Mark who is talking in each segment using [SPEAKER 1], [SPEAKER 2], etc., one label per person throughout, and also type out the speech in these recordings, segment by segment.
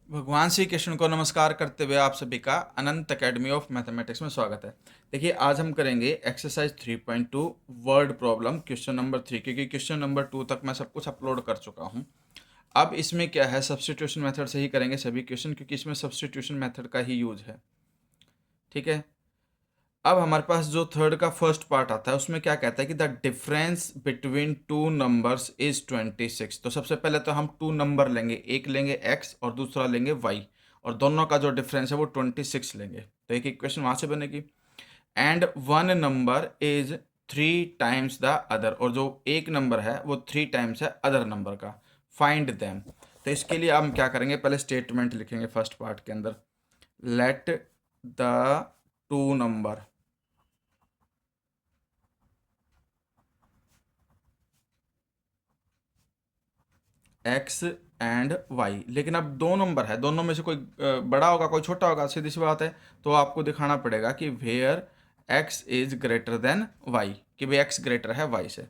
[SPEAKER 1] भगवान श्री कृष्ण को नमस्कार करते हुए आप सभी का अनंत एकेडमी ऑफ मैथमेटिक्स में स्वागत है। देखिए, आज हम करेंगे exercise 3.2 word problem question number 3, क्योंकि क्वेश्चन नंबर 2 तक मैं सब कुछ अपलोड कर चुका हूं। अब इसमें क्या है, सब्स्टिट्यूशन मेथड से ही करेंगे सभी क्वेश्चन, क्योंकि इसमें सब्स्टिट्यूशन मेथड का ही यूज है। ठीक है। अब हमारे पास जो थर्ड का फर्स्ट पार्ट आता है उसमें क्या कहता है कि the difference between two numbers is 26। तो सबसे पहले तो हम टू नंबर लेंगे, एक लेंगे x और दूसरा लेंगे y, और दोनों का जो डिफरेंस है वो 26 लेंगे। तो एक इक्वेशन वहां से बनेगी। And one number is 3 times the other, और जो एक नंबर है वो 3 टाइम्स है अदर नंबर का। Find them. तो इसके लिए हम क्या करेंगे, पहले स्टेटमेंट लिखेंगे फर्स्ट पार्ट के अंदर। Let the two number x and y, लेकिन अब दो नंबर है, दोनों में से कोई बड़ा होगा कोई छोटा होगा, सीधी सी बात है। तो आपको दिखाना पड़ेगा कि where x is greater than y, कि भाई एक्स ग्रेटर है वाई से।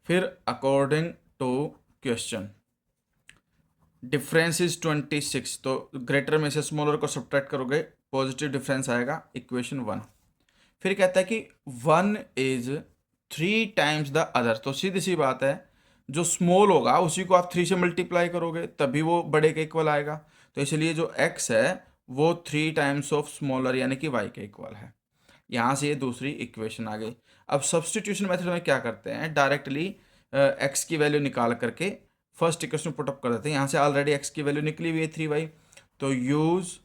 [SPEAKER 1] फिर according to question difference is 26, तो ग्रेटर में से स्मॉलर को सब्ट्रैक्ट करोगे, पॉजिटिव डिफरेंस आएगा, इक्वेशन 1। फिर कहता है कि 1 इज 3 टाइम्स द अदर, तो सीधी सी बात है, जो स्मॉल होगा उसी को आप 3 से मल्टीप्लाई करोगे तभी वो बड़े के इक्वल आएगा। तो इसलिए जो x है वो 3 टाइम्स ऑफ स्मॉलर यानी कि y के इक्वल है। यहाँ से ये दूसरी इक्वेशन आ गई। अब सब्स्टिट्यूशन मेथड में क्या करते हैं, डायरेक्टली x की वैल्यू निकाल करके फर्स्ट इक्वेशन पुटअप कर देते हैं। यहाँ से ऑलरेडी x की वैल्यू निकली हुई है 3y, तो यूज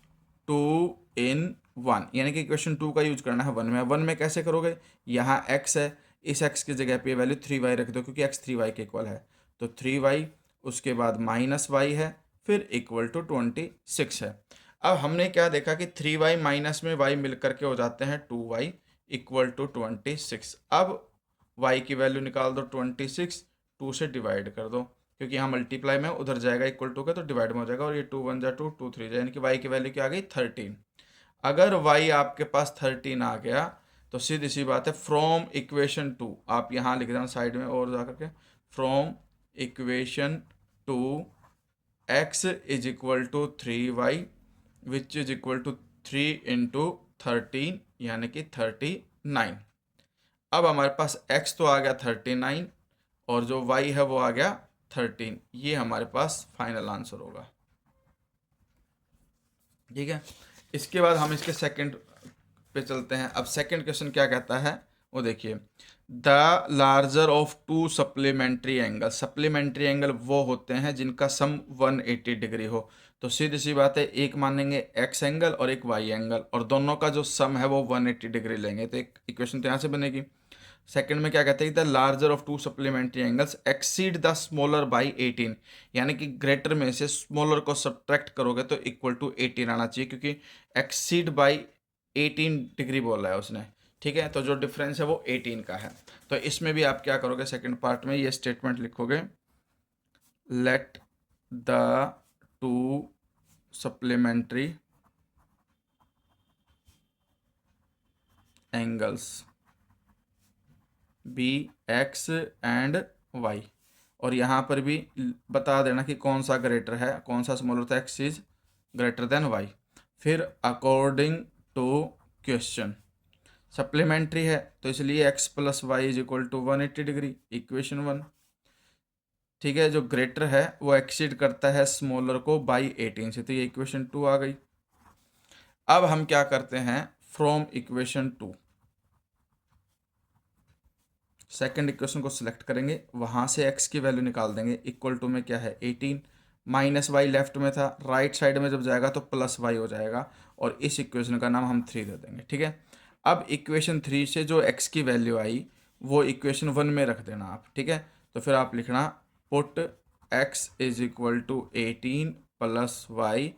[SPEAKER 1] 2 in 1, यानी कि इक्वेशन 2 का यूज करना है 1 में। 1 में कैसे करोगे, यहाँ x है, इस x की जगह पे वैल्यू 3y रख दो, क्योंकि x 3y के इक्वल है। तो 3y, उसके बाद माइनस y है, फिर इक्वल टू 26 है। अब हमने क्या देखा कि 3y माइनस में y मिल करके हो जाते हैं 2y इक्वल टू 26। अब y की वैल्यू निकाल दो 26, 2 से डिवाइड कर दो, क्योंकि यहाँ मल्टीप्लाई में उधर जाएगा इक्वल टू का, तो डिवाइड में हो जाएगा, और ये 2 1 जा 2 2 3 जा, यानी कि y की वैल्यू क्या आ गई 13। अगर y आपके पास 13 आ गया तो सीधी सी बात है, फ्रॉम इक्वेशन 2 आप यहाँ लिख देना साइड में और जा करके, from equation 2 x is equal to 3y which is equal to 3 into 13 यानी कि 39। अब हमारे पास x तो आ गया 39 और जो y है वो आ गया 13। ये हमारे पास फाइनल आंसर होगा। ठीक है। इसके बाद हम इसके सेकंड पे चलते हैं। अब सेकंड क्वेश्चन क्या कहता है वो देखिए, the larger of to supplementary angle. Supplementary angle वो होते हैं जिनका सम 180 डिग्री हो। तो सीधी सी बात है, एक मानेंगे एक्स एंगल और एक वाई एंगल, और दोनों का जो सम है वो 180 डिग्री लेंगे। तो एक इक्वेशन तो यहाँ से बनेगी। सेकंड में क्या कहते हैं, the larger of to supplementary angles exceed the smaller by 18, यानी कि ग्रेटर में से स्मॉलर को सब्ट्रैक्ट करोगे तो इक्वल टू 18 आना चाहिए, क्योंकि एक्सीड बाई 18 डिग्री बोला है उसने। ठीक है, तो जो डिफरेंस है वो 18 का है। तो इसमें भी आप क्या करोगे, सेकंड पार्ट में ये स्टेटमेंट लिखोगे, let the two supplementary angles be x and y, और यहाँ पर भी बता देना कि कौन सा ग्रेटर है, कौन सा स्मॉलर, तो x is greater than y. फिर अकॉर्डिंग टू क्वेश्चन, सप्लीमेंट्री है तो इसलिए x plus y is equal to 180 degree, equation 1। ठीक है, जो ग्रेटर है वो एक्सीड करता है स्मॉलर को बाई 18 से, तो ये इक्वेशन 2 आ गई। अब हम क्या करते हैं, फ्रॉम इक्वेशन 2 सेकंड इक्वेशन को सिलेक्ट करेंगे, वहां से x की वैल्यू निकाल देंगे। इक्वल टू में क्या है 18, माइनस वाई लेफ्ट में था, राइट साइड में जब जाएगा तो प्लस वाई हो जाएगा, और इस इक्वेशन का नाम हम 3 दे देंगे। ठीक है। अब इक्वेशन 3 से जो x की वैल्यू आई वो इक्वेशन 1 में रख देना आप। ठीक है, तो फिर आप लिखना put x is equal to 18 plus y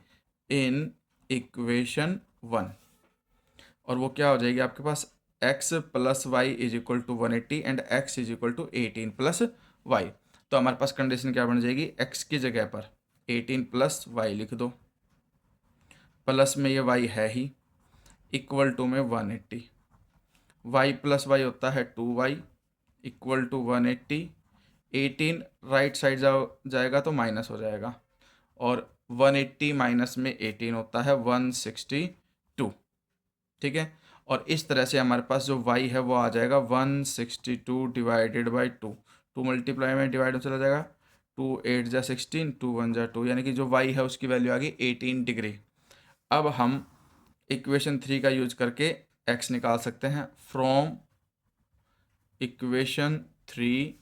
[SPEAKER 1] in equation 1, और वो क्या हो जाएगी आपके पास, x plus y is equal to 180 and x is equal to 18 plus y. तो हमारे पास कंडीशन क्या बन जाएगी, x की जगह पर 18 प्लस वाई लिख दो, प्लस में ये y है ही, इक्वल टू में 180, y प्लस वाई होता है 2y equal to 180, 18 right side जाएगा तो माइनस हो जाएगा, और 180 माइनस में 18 होता है 162, ठीक है। और इस तरह से हमारे पास जो y है वो आ जाएगा 162 डिवाइडेड बाई 2, 2 मल्टीप्लाई में डिवाइड में चला जाएगा, 2 8 जा 16, 2 1 जा 2, यानी कि जो y है उसकी वैल्यू आ गई 18 डिग्री। अब हम इक्वेशन 3 का यूज करके x निकाल सकते हैं। From equation 3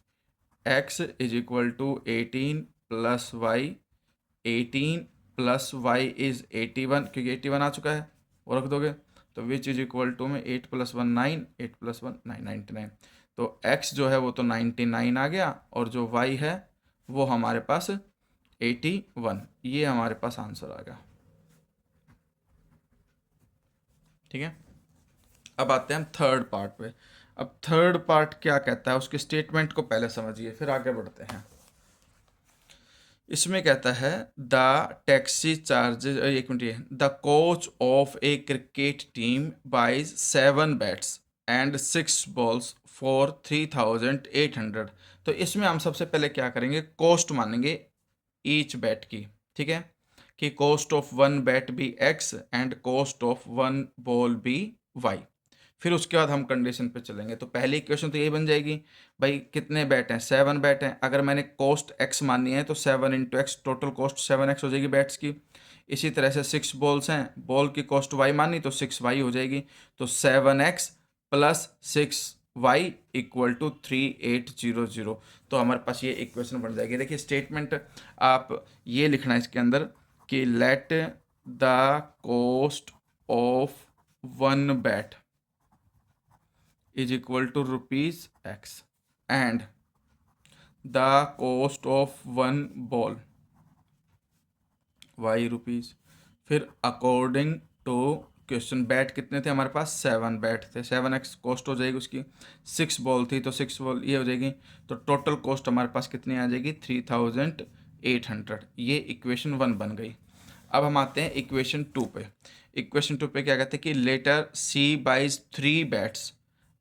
[SPEAKER 1] x is equal to 18 plus y, 18 plus y is 81, क्योंकि 81 आ चुका है वो रख दोगे, तो विच इज इक्वल टू में 8 प्लस 1 9, 8 प्लस 1 9, 99। तो x जो है वो तो 99 आ गया, और जो y है वो हमारे पास 81, ये हमारे पास आंसर आ गया, ठीक है। अब आते हैं हम थर्ड पार्ट पे। अब थर्ड पार्ट क्या कहता है, उसके स्टेटमेंट को पहले समझिए फिर आगे बढ़ते हैं। इसमें कहता है द टैक्सी चार्जेज, एक minute, the coach of a cricket team buys 7 bats and 6 balls for 3800। तो इसमें हम सबसे पहले क्या करेंगे, कॉस्ट मानेंगे ईच बैट की, ठीक है, कि cost of 1 bat be x and cost of 1 ball be y। फिर उसके बाद हम कंडीशन पे चलेंगे। तो पहली इक्वेशन तो यही बन जाएगी, भाई कितने बैट हैं, 7 बैट हैं, अगर मैंने कॉस्ट x माननी है तो 7 into x, total cost 7x हो जाएगी बैट्स की। इसी तरह से 6 बॉल्स हैं, बॉल की कॉस्ट y माननी तो 6y हो जाएगी, तो 7x plus 6y equal to 3800। तो हमारे पास ये इक्वेशन बन जाएगी। देखिए स्टेटमेंट आप ये लिखना है इसके अंदर कि let the cost of 1 bat is equal to rupees x and the cost of 1 ball y rupees। फिर अकॉर्डिंग टू क्वेश्चन बैट कितने थे हमारे पास, 7 बैट थे, 7x कॉस्ट हो जाएगी उसकी, 6 बॉल थी तो 6 बॉल ये हो जाएगी, तो टोटल कॉस्ट हमारे पास कितनी आ जाएगी 3800। ये इक्वेशन 1 बन गई। अब हम आते हैं इक्वेशन 2 पे। इक्वेशन 2 पे क्या कहते हैं कि letter C buys 3 bats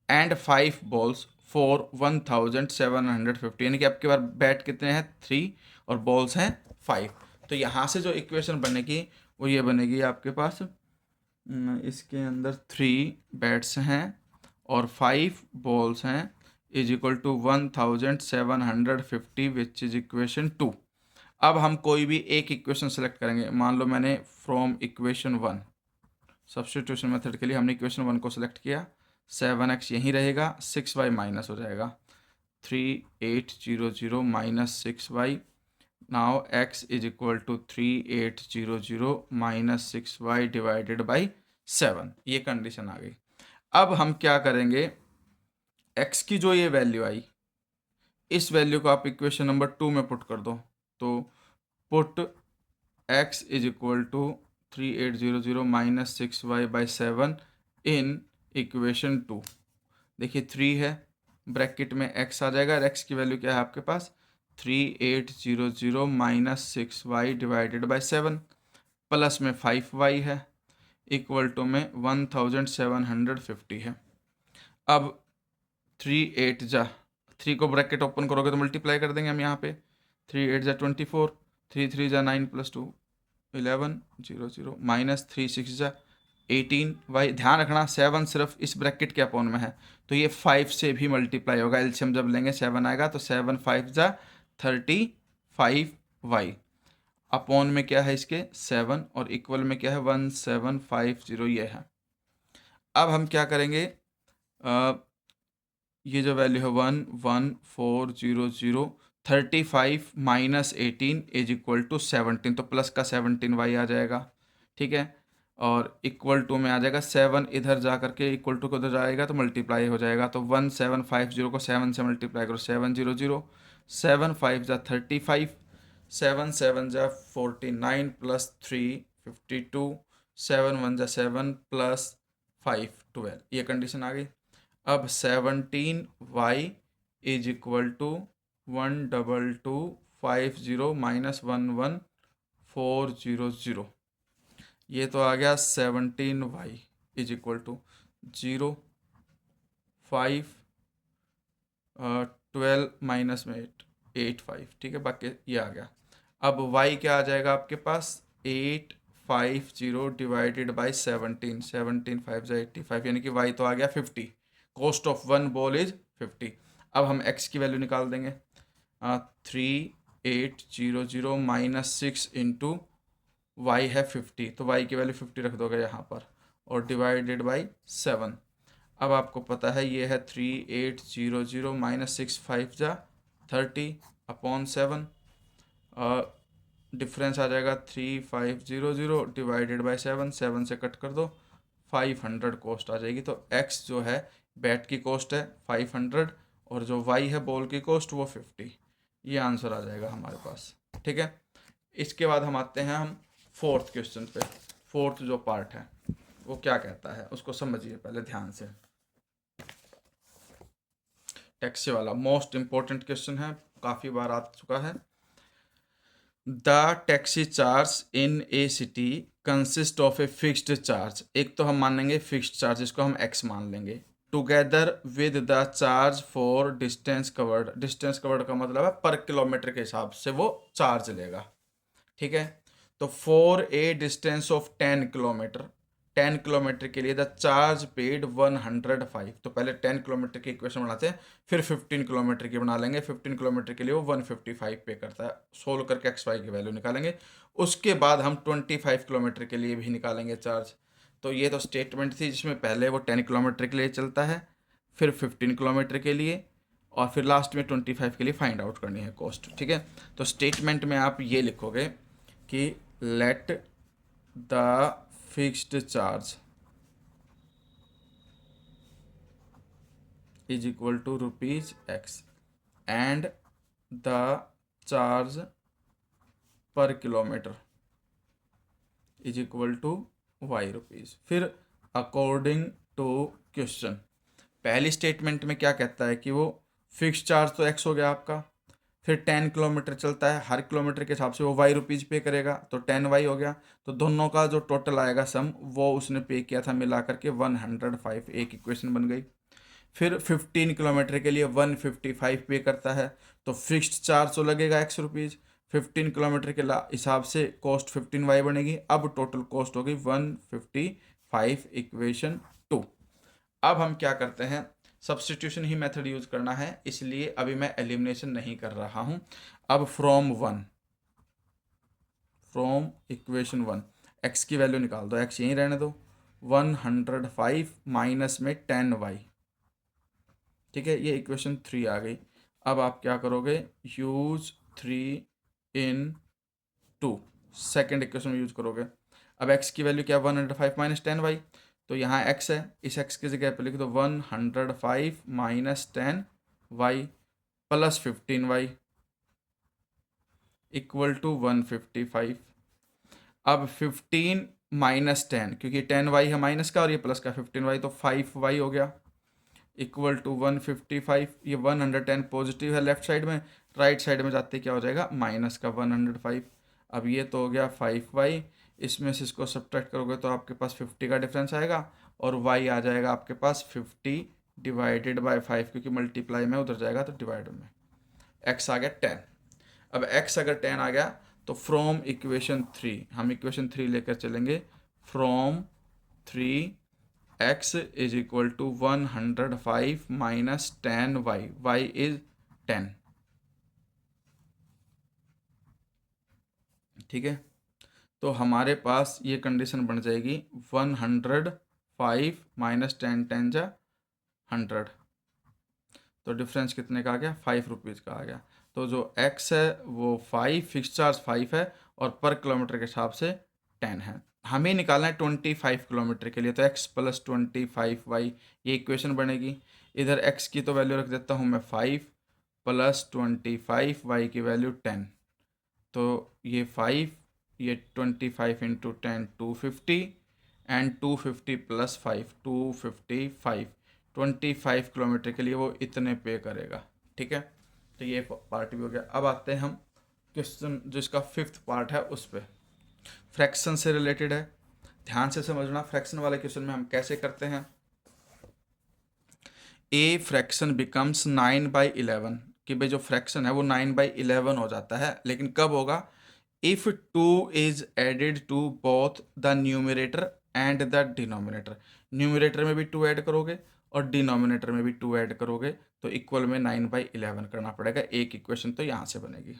[SPEAKER 1] and 5 balls for 1750, यानी कि आपके पास बैट कितने हैं 3 और बॉल्स हैं 5। तो यहाँ से जो इक्वेशन बनेगी वो ये बनेगी आपके पास, इसके अंदर 3 बैट्स हैं और 5 बॉल्स हैं is equal to 1750 which is equation 2। अब हम कोई भी एक इक्वेशन सेलेक्ट करेंगे, मान लो मैंने फ्रॉम इक्वेशन 1, सब्स्टिट्यूशन मेथड के लिए हमने इक्वेशन 1 को सिलेक्ट किया, 7x यहीं रहेगा, 6y माइनस हो जाएगा, 3800 minus 6y, now x is equal to 3800 minus 6y divided by 7। ये कंडीशन आ गई। अब हम क्या करेंगे, x की जो ये वैल्यू आई, इस वैल्यू को आप इक्वेशन नंबर 2 में पुट कर दो, तो put x is equal to 3800 minus 6y by 7 in equation 2। देखिए 3 है, ब्रैकेट में x आ जाएगा, और x की वैल्यू क्या है आपके पास 3800 minus 6y divided by 7, plus में 5y है, इक्वल टू में 1750 है। अब 3 8 जा, 3 को ब्रैकेट ओपन करोगे तो मल्टीप्लाई कर देंगे हम यहाँ पे, 3 8 जा 24, 3 3 जा 9 प्लस 2 11 00 माइनस 3 6 जा 18। भाई ध्यान रखना 7 सिर्फ इस ब्रैकेट के अपॉन में है, तो ये 5 से भी मल्टीप्लाई होगा, एलसीएम जब लेंगे 7 आएगा, तो 7 5 जा 35y, अपॉन में क्या है इसके 7 और इक्वल में क्या है 1750 ये है। अब हम क्या करेंगे, ये जो वैल्यू है 11400, 35 माइनस 18 इज इक्वल टू 17, तो प्लस का 17y आ जाएगा, ठीक है, और इक्वल टू में आ जाएगा 7, इधर जा करके इक्वल टू को उधर जाएगा तो मल्टीप्लाई हो जाएगा, तो 1750 को 7 से मल्टीप्लाई करो 700, 7 5 जा 35, 7 7 जा 49 प्लस 3 52, 7 1 जा 7 प्लस 5 12, ये कंडीशन आ गई। अब 17y is equal to 12250 minus 11400, ये तो आ गया 17y is equal to 0 5 12 minus में 8 8 5, ठीक है, बाकी ये आ गया। अब y क्या आ जाएगा आपके पास, 850 डिवाइडेड बाई 17, 17 5 85, यानी कि y तो आ गया 50। Cost of one ball is 50। अब हम x की वैल्यू निकाल देंगे। 3800 माइनस 6 इंटू वाई है 50, तो y की वैल्यू 50 रख दोगे यहाँ पर, और डिवाइडेड बाई 7। अब आपको पता है ये है 3800 माइनस 6 5 जा 30 अपॉन 7, डिफरेंस आ जाएगा 3500 डिवाइडेड बाई 7, 7 से कट कर दो, 500 कॉस्ट आ जाएगी। तो x जो है बैट की कॉस्ट है 500, और जो y है बॉल की कॉस्ट वो 50। ये आंसर आ जाएगा हमारे पास। ठीक है, इसके बाद हम आते हैं हम फोर्थ क्वेश्चन पे। फोर्थ जो पार्ट है वो क्या कहता है उसको समझिए पहले ध्यान से। टैक्सी वाला मोस्ट इंपॉर्टेंट क्वेश्चन है, काफ़ी बार आ चुका है। The taxi charge in A city consist of a fixed charge, एक तो हम मान लेंगे फिक्स्ड चार्ज, इसको हम x मान लेंगे, together with the charge for distance covered. Distance covered का मतलब है पर किलोमीटर के हिसाब से वो चार्ज लेगा। ठीक है, तो for a distance of 10 kilometre, 10 kilometre के लिए द चार्ज पेड 105। तो पहले 10 किलोमीटर की इक्वेशन बनाते हैं, फिर 15 किलोमीटर की बना लेंगे। 15 किलोमीटर के लिए वो 155 पे करता है, सोल्व करके एक्स वाई की वैल्यू निकालेंगे। उसके बाद हम 25 किलोमीटर के लिए भी निकालेंगे चार्ज। तो ये तो स्टेटमेंट थी जिसमें पहले वो 10 किलोमीटर के लिए चलता है, फिर 15 किलोमीटर के लिए, और फिर लास्ट में 25 के लिए फाइंड आउट करनी है कॉस्ट। ठीक है, तो स्टेटमेंट में आप ये लिखोगे कि let the fixed charge is equal to rupees x and the charge per kilometer is equal to y rupees. फिर अकॉर्डिंग टू क्वेश्चन, पहली स्टेटमेंट में क्या कहता है कि वो फिक्स्ड चार्ज तो एक्स हो गया आपका, फिर 10 किलोमीटर चलता है, हर किलोमीटर के हिसाब से वो वाई रुपीज़ पे करेगा, तो 10 वाई हो गया। तो दोनों का जो टोटल आएगा सम वो उसने पे किया था मिला करके 105, एक इक्वेशन बन गई। फिर 15 किलोमीटर के लिए 155 पे करता है, तो फिक्स्ड चार्ज तो लगेगा एक्स रुपीज़, 15 किलोमीटर के हिसाब से कॉस्ट 15 वाई बनेगी। अब टोटल कॉस्ट होगी 155 इक्वेशन 2। अब हम क्या करते हैं, सब्स्टिट्यूशन ही मेथड यूज करना है, इसलिए अभी मैं एलिमिनेशन नहीं कर रहा हूं। अब फ्रॉम इक्वेशन 1 एक्स की वैल्यू निकाल दो, एक्स यहीं रहने दो, 105 माइनस में 10y। ठीक है, ये इक्वेशन 3 आ गई। अब आप क्या करोगे, यूज 3 इन 2, सेकेंड इक्वेशन में यूज करोगे। अब x की वैल्यू क्या, 105 माइनस 10y, तो यहाँ x है, इस x की जगह पे लिख दो 105 minus 10y plus 15y equal to 155। अब 15 माइनस 10, क्योंकि 10y है माइनस का और ये प्लस का 15y, तो 5y हो गया इक्वल टू 155। ये 110 पॉजिटिव है लेफ्ट साइड में, राइट साइड में जाते क्या हो जाएगा माइनस का 105। अब ये तो हो गया 5y, इसमें से इसको सब्ट्रैक्ट करोगे तो आपके पास 50 का डिफरेंस आएगा, और y आ जाएगा आपके पास 50 डिवाइडेड बाय 5, क्योंकि मल्टीप्लाई में उधर जाएगा तो डिवाइड में। x आ गया 10। अब x अगर 10 आ गया तो फ्रॉम इक्वेशन 3, हम इक्वेशन 3 लेकर चलेंगे, from 3 x is equal to 105 minus 10y, y is 10। ठीक है, तो हमारे पास ये कंडीशन बन जाएगी 105 माइनस 10, 10 जा 100, तो डिफरेंस कितने का आ गया, 5 रुपीज़ का आ गया। तो जो x है वो 5, फिक्स चार्ज 5 है, और पर किलोमीटर के हिसाब से 10 है। हमें निकालना है 25 किलोमीटर के लिए, तो x प्लस 25y, ये इक्वेशन बनेगी। इधर x की तो वैल्यू रख देता हूँ मैं 5 प्लस 25y की वैल्यू 10, तो ये 5, ये 25 इंटू 10 250, एंड 250 प्लस 5 255, 25 किलोमीटर के लिए वो इतने पे करेगा। ठीक है, तो ये पार्ट भी हो गया। अब आते हैं हम क्वेश्चन जो इसका 5th पार्ट है उस पर, फ्रैक्शन से रिलेटेड है, ध्यान से समझना। फ्रैक्शन वाले क्वेश्चन में हम कैसे करते हैं, ए फ्रैक्शन बिकम्स 9/11, कि भाई जो फ्रैक्शन है वो 9/11 हो जाता है, लेकिन कब होगा, if 2 is added to both the numerator and the denominator, numerator में भी 2 ऐड करोगे और डिनोमिनेटर में भी 2 ऐड करोगे तो इक्वल में 9/11 करना पड़ेगा। एक इक्वेशन तो यहाँ से बनेगी।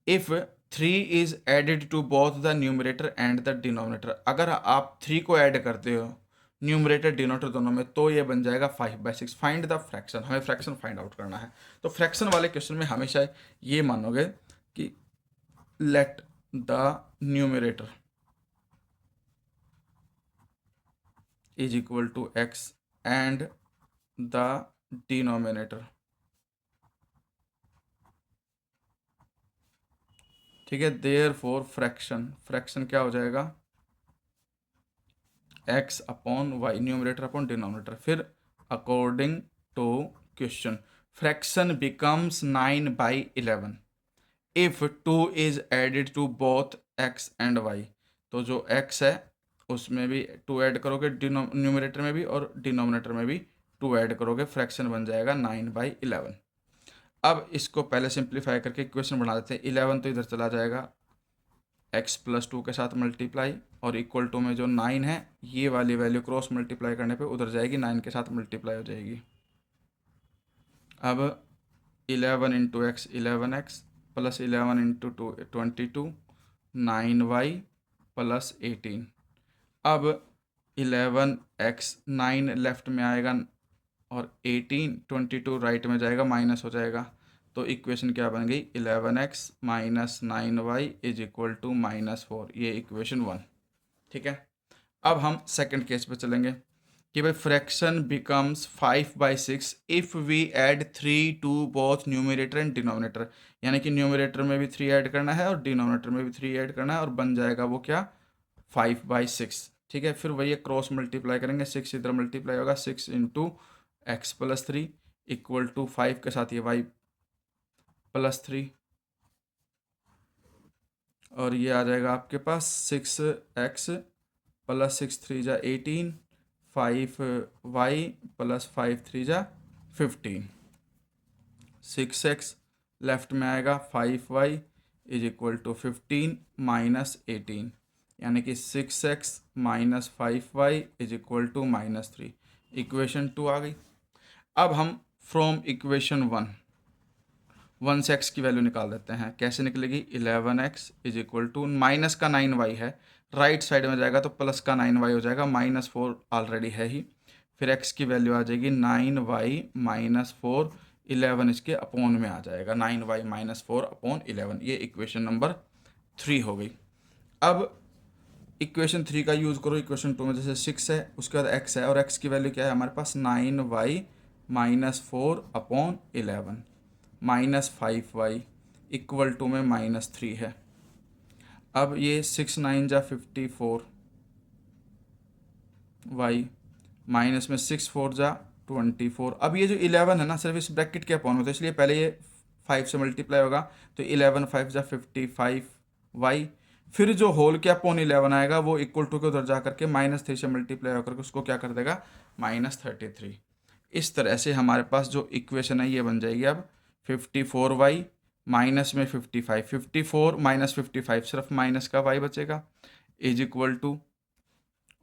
[SPEAKER 1] If 3 is added to both the numerator and the denominator, अगर आप 3 को ऐड करते हो न्यूमरेटर डिनोमिनेटर दोनों में तो ये बन जाएगा 5/6। फाइंड द फ्रैक्शन, हमें फ्रैक्शन फाइंड आउट करना है। तो फ्रैक्शन वाले क्वेश्चन में हमेशा ये मानोगे कि let the numerator is equal to x and the denominator, ठीक है। देयरफॉर फ्रैक्शन क्या हो जाएगा, x upon y, numerator upon denominator. फिर according to question fraction becomes 9/11 if 2 is added to both x and y। तो जो x है उसमें भी 2 ऐड करोगे, न्यूमरेटर में भी और डिनोमिनेटर में भी 2 ऐड करोगे, फ्रैक्शन बन जाएगा 9/11। अब इसको पहले सिंप्लीफाई करके इक्वेशन बना देते हैं। 11 तो इधर चला जाएगा, x प्लस 2 के साथ मल्टीप्लाई, और इक्वल टू में जो 9 है ये वाली वैल्यू क्रॉस मल्टीप्लाई करने पे उधर जाएगी, 9 के साथ मल्टीप्लाई हो जाएगी। अब 11 into x 11x plus 11 into 2 22, 9y plus 18। अब 11x 9 लेफ्ट में आएगा और 18 22 राइट में जाएगा, माइनस हो जाएगा। तो इक्वेशन क्या बन गई, 11x minus 9y is equal to -4। ये इक्वेशन 1, ठीक है। अब हम सेकंड केस पे चलेंगे कि भाई fraction becomes 5/6 if we add 3 to both numerator and denominator, यानी कि न्यूमरेटर में भी 3 ऐड करना है और डिनोमिनेटर में भी 3 ऐड करना है, और बन जाएगा वो क्या, 5/6, ठीक है। फिर वही क्रॉस मल्टीप्लाई करेंगे, 6 इधर मल्टीप्लाई होगा, 6 into x plus 3 equal to 5 के साथ ये y प्लस 3, और ये आ जाएगा आपके पास 6x प्लस 6 3 जा 18, 5y प्लस 5 3 जा 15, 6x लेफ्ट में आएगा, 5y is equal to 15 minus 18, यानी कि 6x minus 5y is equal to -3। Equation 2 आ गई। अब हम फ्रॉम इक्वेशन 1 से x की वैल्यू निकाल देते हैं। कैसे निकलेगी, 11x is equal to minus का 9y है, राइट साइड में जाएगा तो प्लस का 9y हो जाएगा, -4 ऑलरेडी है ही। फिर x की वैल्यू आ जाएगी 9y माइनस 4, 11 इसके अपॉन में आ जाएगा, 9y माइनस 4 अपॉन 11। ये इक्वेशन नंबर 3 हो गई। अब इक्वेशन 3 का यूज़ करो इक्वेशन 2 में, जैसे 6 है उसके बाद x है, और x की वैल्यू क्या है हमारे पास, 9y minus 4 upon 11 minus 5y equal to में -3 है। अब ये 6 9 जा 54 y माइनस में 6 4 जा 24। अब ये जो 11 है ना सिर्फ इस ब्रैकेट के अपॉन में, तो इसलिए पहले ये 5 से मल्टीप्लाई होगा, तो 11 5 जा 55 y, फिर जो होल के अपॉन 11 आएगा वो इक्वल टू के उधर जा करके -3 से मल्टीप्लाई होकर के उसको क्या कर देगा, -33। इस तरह से हमारे पास जो इक्वेशन है ये बन जाएगी अब 54y माइनस में 55, 54 माइनस 55 सिर्फ माइनस का y बचेगा, इज इक्वल टू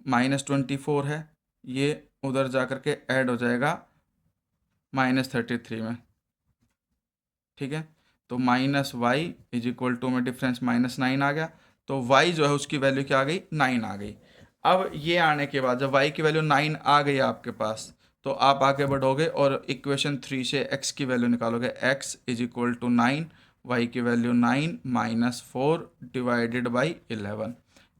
[SPEAKER 1] -24 है, ये उधर जा कर के ऐड हो जाएगा -33 में, ठीक है। तो -y इज इक्वल टू में डिफरेंस -9 आ गया, तो y जो है उसकी वैल्यू क्या आ गई, 9 आ गई। अब ये आने के बाद जब y की वैल्यू 9 आ गई आपके पास, तो आप आगे बढ़ोगे और इक्वेशन 3 से x की वैल्यू निकालोगे, x is equal to 9, y की वैल्यू 9 माइनस 4 डिवाइडेड बाई 11,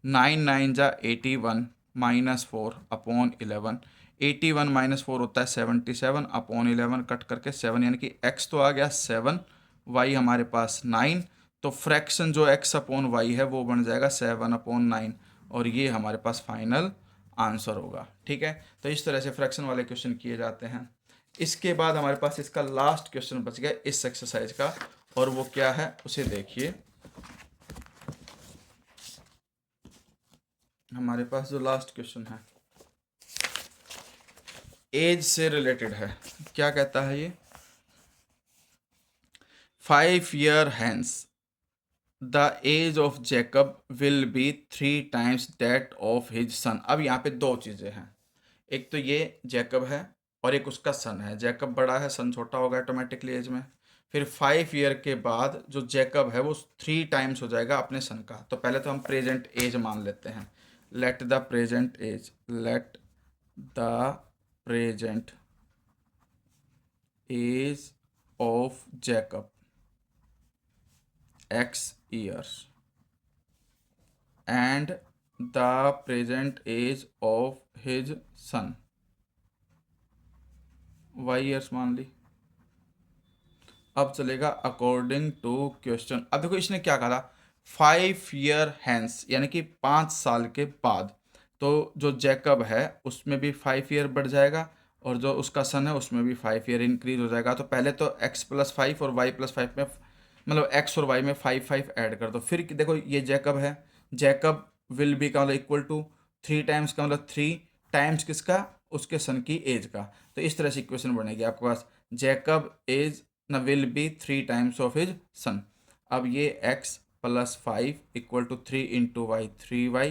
[SPEAKER 1] 9 9 जा 81 -4 अपॉन 11, 81 -4 होता है 77 अपॉन 11 कट करके 7, यानी कि x तो आ गया 7, y हमारे पास 9, तो फ्रैक्शन जो x अपॉन y है वो बन जाएगा 7/9, और ये हमारे पास फाइनल आंसर होगा, ठीक है। तो इस तरह से फ्रैक्शन वाले क्वेश्चन किए जाते हैं। इसके बाद हमारे पास इसका लास्ट क्वेश्चन बच गया इस एक्सरसाइज का, और वो क्या है उसे देखिए। हमारे पास जो लास्ट क्वेश्चन है एज से रिलेटेड है। क्या कहता है ये, 5 year hence the age of Jacob will be 3 times that of his son. अब यहाँ पे दो चीज़ें हैं, एक तो ये जैकब है और एक उसका सन है। जैकब बड़ा है, सन छोटा होगा ऑटोमेटिकली एज में। फिर 5 ईयर के बाद जो जैकब है वो 3 times हो जाएगा अपने सन का। तो पहले तो हम प्रेजेंट एज मान लेते हैं। Let the present age, let the present age of Jacob x years and the present age of his son y years मान ली। अब चलेगा अकॉर्डिंग टू क्वेश्चन। अब देखो इसने क्या कहा, 5 year हैंस, यानी कि 5 साल के बाद। तो जो जैकब है उसमें भी 5 year बढ़ जाएगा और जो उसका सन है उसमें भी 5 year इंक्रीज हो जाएगा। तो पहले तो x+5 और y+5 में, मतलब x और y में 5 ऐड कर दो। फिर देखो ये जैकब है, जैकब विल बी का मतलब इक्वल टू 3 times का मतलब 3 times किसका, उसके सन की एज का। तो इस तरह से इक्वेशन बनेगी आपके पास, जैकब एज ना will be 3 times of his son. अब ये x+5 equal to 3 × y 3y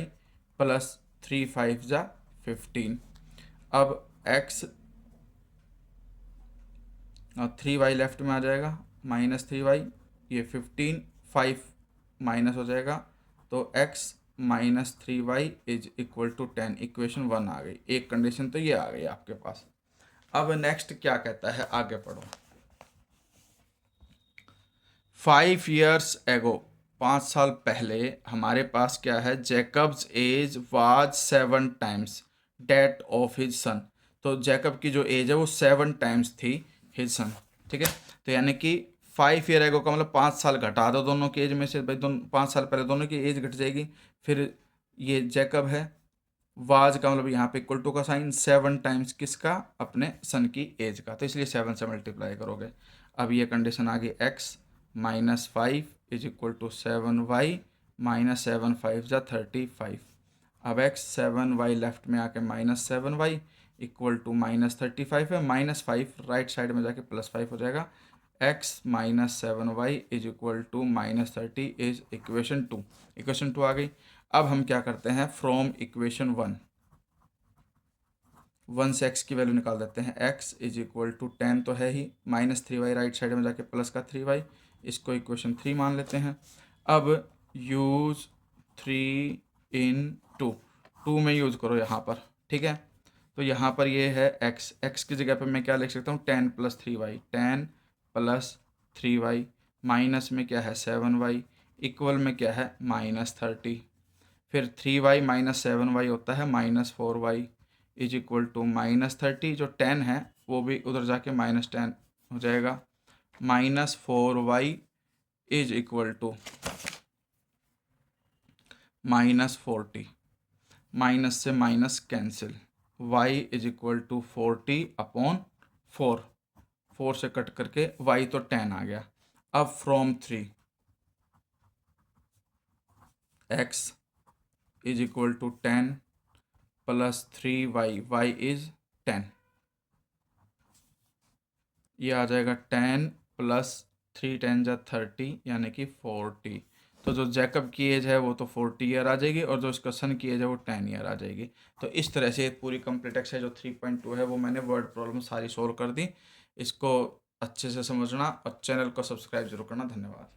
[SPEAKER 1] plus 3 5 = 15। अब x 3y लेफ्ट में आ जाएगा, -3y, ये 15, 5 माइनस हो जाएगा, तो x -3y = 10। इक्वेशन 1 आ गई। एक कंडीशन तो ये आ गई आपके पास। अब नेक्स्ट क्या कहता है, आगे पढ़ो। 5 years ago, 5 साल पहले हमारे पास क्या है, Jacob's age was 7 times that of his son. तो जैकब की जो एज है वो 7 times थी हिज सन, ठीक है। तो यानी कि 5 year ago का मतलब 5 साल घटा दो दोनों की एज में से, भाई दोनों 5 साल पहले दोनों की एज घट जाएगी। फिर ये जैकब है, वाज का मतलब यहाँ पे इक्वल टू का साइन, 7 times किसका, अपने सन की एज का, तो इसलिए 7 से मल्टीप्लाई करोगे। अब ये कंडीशन आ गई, x -5 = 7y -7 5 = 35। अब x 7y लेफ्ट में आके -7y = -35 है, -5 राइट साइड में जाके +5 हो जाएगा। x -7y = -30 is equation 2। Equation 2 आ गई। अब हम क्या करते हैं, फ्रॉम इक्वेशन 1 से x की वैल्यू निकाल देते हैं। x = 10 तो है ही, -3y राइट साइड में जाके प्लस का 3y, इसको इक्वेशन 3 मान लेते हैं। अब यूज़ 3 इन 2 में यूज़ करो यहाँ पर, ठीक है। तो यहाँ पर ये है x की जगह पर मैं क्या लिख सकता हूँ, 10 + 3y, 10 + 3y, माइनस में क्या है 7y, इक्वल में क्या है -30। फिर 3y -7y होता है -4y = -30। जो 10 है वो भी उधर जाके -10 हो जाएगा। -4y = -40, माइनस से माइनस कैंसिल, y = 40/4, 4 से कट करके y तो 10 आ गया। अब from 3 x = 10 + 3y, y is 10, ये आ जाएगा 10 + 3 × 10 = 30 यानी कि 40। तो जो जैकब की एज है वो तो 40 ईयर आ जाएगी और जो इसका सन की एज है वो 10 ईयर आ जाएगी। तो इस तरह से पूरी कंप्लीट एक्सरसाइज जो 3.2 है वो मैंने वर्ड प्रॉब्लम सारी सोल्व कर दी। इसको अच्छे से समझना और चैनल को सब्सक्राइब जरूर करना। धन्यवाद।